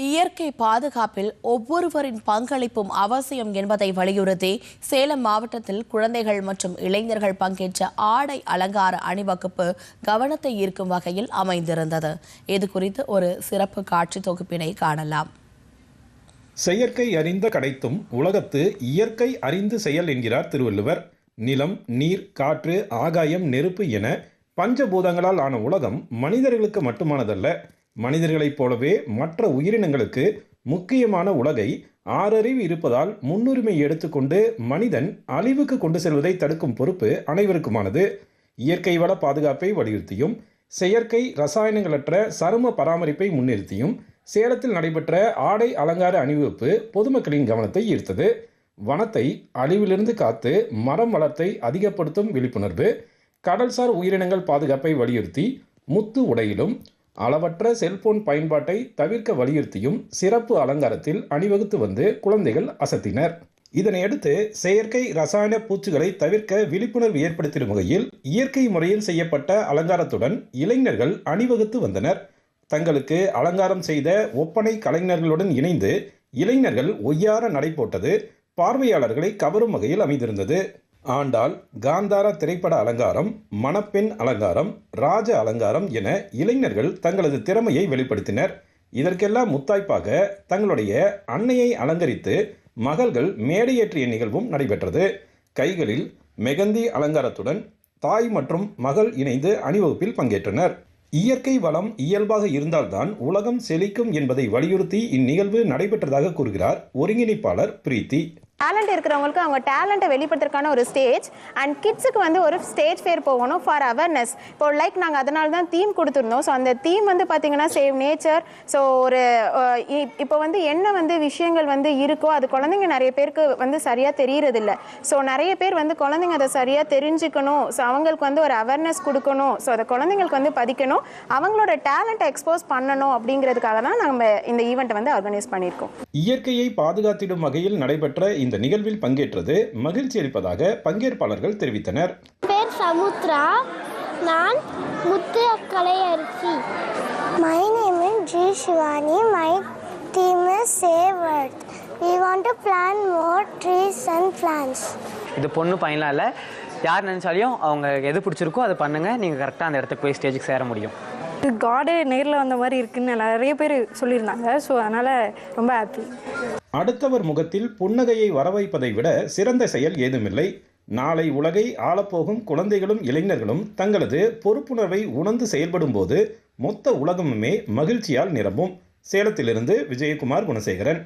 இயற்கை பாதுகாப்பில் ஒவ்வொருவரின் பங்களிப்பும் அவசியம் என்பதை வலியுறுத்தி சேலம் மாவட்டத்தில் குழந்தைகள் மற்றும் இளைஞர்கள் பங்கேற்ற ஆடை அலங்கார அணிவகுப்பு கவனத்தை ஈர்க்கும் வகையில் அமைந்திருந்தது. இதுகுறித்து ஒரு சிறப்பு காட்சி தொகுப்பினை காணலாம். செயற்கை அறிந்த கடைத்தும் உலகத்து இயற்கை அறிந்து செயல் என்கிறார் திருவள்ளுவர். நிலம், நீர், காற்று, ஆகாயம், நெருப்பு என பஞ்சபூதங்களால் ஆன உலகம் மனிதர்களுக்கு மட்டுமானதல்ல. மனிதர்களைப் போலவே மற்ற உயிரினங்களுக்கு முக்கியமான உலகை ஆறறிவு இருப்பதால் முன்னுரிமை எடுத்துக்கொண்டு மனிதன் அழிவுக்கு கொண்டு செல்வதை தடுக்கும் பொறுப்பு அனைவருக்குமானது. இயற்கை வள பாதுகாப்பை வலியுறுத்தியும் செயற்கை ரசாயனங்களற்ற சரும பராமரிப்பை முன்னிறுத்தியும் சேலத்தில் நடைபெற்ற ஆடை அலங்கார அணிவகுப்பு பொதுமக்களின் கவனத்தை ஈர்த்தது. வனத்தை அழிவிலிருந்து காத்து மரம் வளத்தை அதிகப்படுத்தும் விழிப்புணர்வு, கடல்சார் உயிரினங்கள் பாதுகாப்பை வலியுறுத்தி முத்து உடையிலும் அளவற்ற செல்போன் பயன்பாட்டை தவிர்க்க வலியுறுத்தியும் சிறப்பு அலங்காரத்தில் அணிவகுத்து வந்து குழந்தைகள் அசத்தினர். இதனையடுத்து செயற்கை ரசாயன பூச்சிகளை தவிர்க்க விழிப்புணர்வு ஏற்படுத்திடும் வகையில் இயற்கை முறையில் செய்யப்பட்ட அலங்காரத்துடன் இளைஞர்கள் அணிவகுத்து வந்தனர். தங்களுக்கு அலங்காரம் செய்த ஒப்பனை கலைஞர்களுடன் இணைந்து இளைஞர்கள் ஒய்யார நடை போட்டது பார்வையாளர்களை கவரும் வகையில் அமைந்திருந்தது. ஆண்டாள், காந்தாரா திரைப்பட அலங்காரம், மணப்பெண் அலங்காரம், ராஜ அலங்காரம் என இளைஞர்கள் தங்களது திறமையை வெளிப்படுத்தினர். இதற்கெல்லாம் முத்தாய்ப்பாக தங்களுடைய அன்னையை அலங்கரித்து மகள்கள் மேடையேற்றிய நிகழ்வும் நடைபெற்றது. கைகளில் மெகந்தி அலங்காரத்துடன் தாய் மற்றும் மகள் இணைந்து அணிவகுப்பில் பங்கேற்றனர். இயற்கை வளம் இயல்பாக இருந்தால்தான் உலகம் செழிக்கும் என்பதை வலியுறுத்தி இந்நிகழ்வு நடைபெற்றதாக கூறுகிறார் ஒருங்கிணைப்பாளர் பிரீத்தி. டேலண்ட் இருக்கிறவங்களுக்கு அவங்க டேலண்ட்டை வெளிப்படுத்துறதுக்கான ஒரு ஸ்டேஜ் அண்ட் கிட்ஸுக்கு வந்து ஒரு ஸ்டேஜ் ஃபேர் போகணும் ஃபார் அவேர்னஸ். இப்போ லைக் நாங்கள் அதனால தான் தீம் கொடுத்துருந்தோம். ஸோ அந்த தீம் வந்து பார்த்தீங்கன்னா சேவ் நேச்சர். ஸோ ஒரு இப்போ வந்து என்ன வந்து விஷயங்கள் வந்து இருக்கோ அது குழந்தைங்க நிறைய பேருக்கு வந்து சரியாக தெரியறதில்ல. ஸோ நிறைய பேர் வந்து குழந்தைங்க அதை சரியாக தெரிஞ்சுக்கணும். ஸோ அவங்களுக்கு வந்து ஒரு அவேர்னஸ் கொடுக்கணும். ஸோ அதை குழந்தைங்களுக்கு வந்து பதிக்கணும், அவங்களோட டேலண்ட்டை எக்ஸ்போஸ் பண்ணணும் அப்படிங்கிறதுக்காக தான் நம்ம இந்த ஈவெண்ட்டை வந்து ஆர்கனைஸ் பண்ணியிருக்கோம். இயற்கையை பாதுகாத்திடும் வகையில் நடைபெற்ற இந்த நிகழ்வில் பங்கேற்றது மகிழ்ச்சி அளிப்பதாக பங்கேற்பாளர்கள் தெரிவித்தனர். பேர் சமுத்ரா, நான் முத்து அக்கலை அரிசி. My name is G. Shivani. My theme is Save Earth. We want to plant more trees and plants. இது பொண்ணு பையன்லாம் இல்லை, யார் நினைச்சாலையும் அவங்க எது பிடிச்சிருக்கோ அதை பண்ணுங்க, நீங்கள் கரெக்டாக அந்த இடத்துக்கு போய் ஸ்டேஜுக்கு சேர முடியும். காடே நேரில் வந்த மாதிரி இருக்குன்னு நிறைய பேர் சொல்லியிருந்தாங்க. ஸோ அதனால் ரொம்ப ஹாப்பி. அடுத்தவர் முகத்தில் புன்னகையை வரவைப்பதை விட சிறந்த செயல் ஏதுமில்லை. நாளை உலகை ஆளப்போகும் குழந்தைகளும் இளைஞர்களும் தங்களது பொறுப்புணர்வை உணர்ந்து செயல்படும் போது மொத்த உலகமுமே மகிழ்ச்சியால் நிரம்பும். சேலத்திலிருந்து விஜயகுமார் குணசேகரன்.